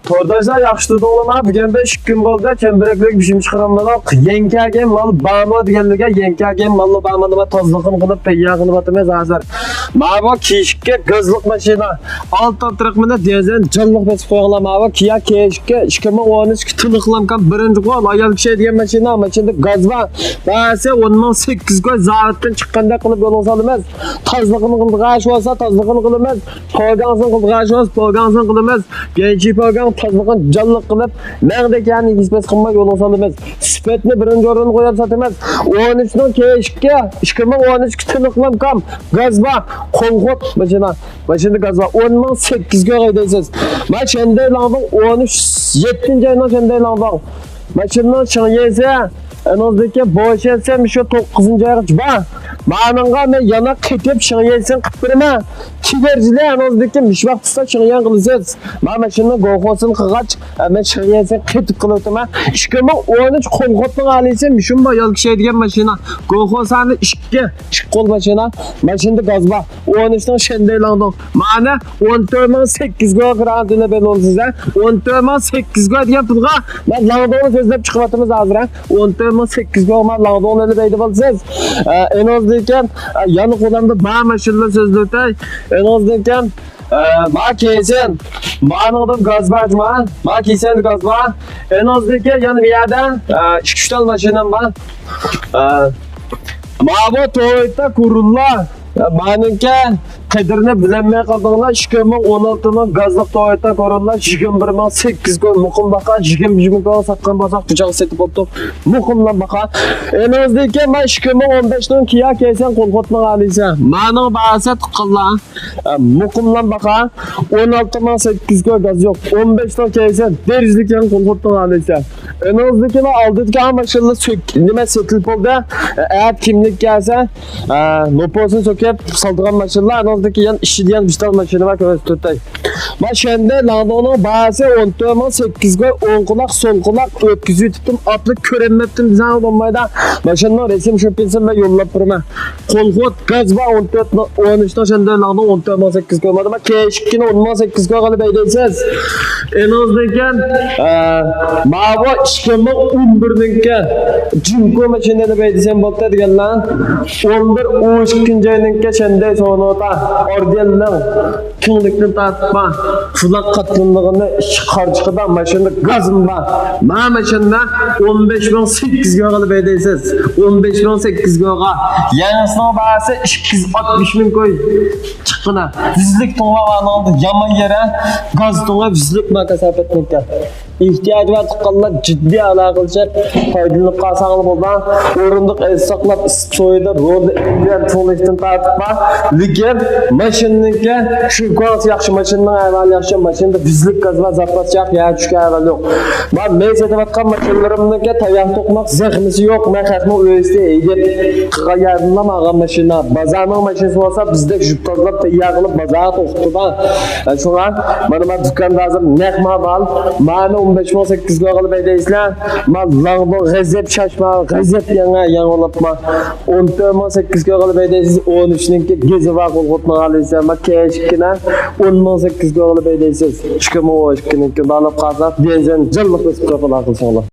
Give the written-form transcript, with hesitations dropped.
To'rdaysa yaxshi o'g'lim, bugunda 2 kun bo'ldi, chambaraklik bishim chiqaramdan yenkagan mal bama deganlarga yenkagan malni bama nima tozlig'ini qilib tayyorlanib o'tamiz hozir. Mana bu kiyishga gazliq mashina 6 tiriqmini dezen jonliq besib qo'yganlar. Mana bu Kia kiyishga 2013 tiniqlangan birinchi qo'l ayol kishi degan mashina, mashina gaz va ba'zi 10800 ga zavoddan chiqqanda qilib yo'l olamiz. Tozlig'ini qilg'ash bo'lsa tozlig'ini qilamiz. Po'gansin qilg'ash bo'lsa po'gansin qilamiz. Genchi po'gan tozlig'ini jonliq qilib, mangda yani isbet qilmay yo'l olamiz. Sifatni birinchi o'ringa qo'yib sotamiz. 13 ning kiyishga 2013 tiniqlangan gaz va qo'ng'ot mashina. Mashina gaz va 10800 ga qo'ydaysiz. Mashina lang'dan 7-oydan shunday lang'dan. Mashina chiqyesa Enozdaki boşetsem şu 9-oygacha ba. Menga men yana ketib chiqyesen qilib beraman. Kiberjilar enozdaki mishvaq tutsa chiqyan qilasiz. Men shuni go'xosin qilgach, men chiqyesen ketib qilaman. 2013 qo'ng'otning alisi mishum ba yol kishi degan mashina. Go'xosani 2 qo'l mashina. Mashina gaz ba. 13 dan shunday langdan. Mana 14800 ga garantiyla berolsiz. 14800 ga degan pulga men langdonni so'zlab chiqyapmiz hozir. 14800 ga men langdonni deydi bo'lsangiz. Enozdaki yana qo'limda ba mashina so'zlab o'tay. Enozdaki ma kesen, ma'nodan gaz bajma, ma kesen gaz ba. Enozdaki yana bu yerda 2 tal mashinam bor. Ma bu Toyota Corolla. Menimcha qadrini bilmay qoldinglar. 2016 ning gazli Toyota Corolla 21800 ga muqim baqa 20 ga sotgan bo'lsak pichoq setib oldik. Muqimdan baqa. Enozdagi men 2015 ning Kia kelsan qo'lqotning alisa. Mening bahasa tiqillar. Muqimdan baqa 16800 ga gaz yo'q. 15 ning kelsan derizlikdan qo'lqotning alisa. Enozdagi oldidagi mashina nima setilib bo'ldi. Eğer kimlik kelsa, noposin so'kib saldigan mashinalar enozdagi yan ishlaydigan bitta mashina va ko'rsatay. Mashina Landoning bahasi 14800 ga 10 quloq, so'l quloq o'tkazib tutdim. Atlik ko'rinmabdim bizan bo'lmaydi. Mashina resim shopinsin va yo'llab turma. Qo'lqot gaz va 13 shunda Landon 14800 ga bo'ladi. Kechikini 11800 ga qilib aydaysiz. Enozdagi ma'vo 2011 ningga Jinko mashinada aydasam bo'ldi deganlar. 11 joyninga shunday sonota ordenlar kimlikni tartibma fulaq qatlanligini qarchiqida mashina gazim bor. Men mashina 15800 ga qilib aydaysiz. 15800 ga. Yangisinin bahasi 260 ming qo'y chiqqina. Vizlik to'g'rilanadi yomon yere gaz to'g'ri vizlik makasapatnikka. İhtiyaç var tıqqanlar ciddi alaqılışıp foydalanib qalsangiz bo'ldi. O'rindiq saqlab so'yida rolni bilan to'lishdan tartibma. Lekin mashinaniki shu gaz yaxshi mashinaning avval yaxshi mashinada vizlik gaz va zapas yo'q, ya tushgan avval yo'q. Men sotayotgan mashinalarimniki tayoq to'qmoq zaxmisi yo'q. Men xatmi o'yisda egib qilganman mashina. Bazarning mashinasi bo'lsa bizda juptozlab tayyor qilib bazar to'xtida. Shunga mana do'konda hozir naqma mal, ma'ni 15800 ga qilib aydaysizlar. Men Langbo g'azab shashma, g'azab yangilatma. 14800 ga qilib aydaysiz. 13 ningki gezi va qo'lqotni olaysiz. Men kechikina 11800 ga qilib aydaysiz. 2012 ningki olib qolsa, benzin jilliq o'sib qoladi.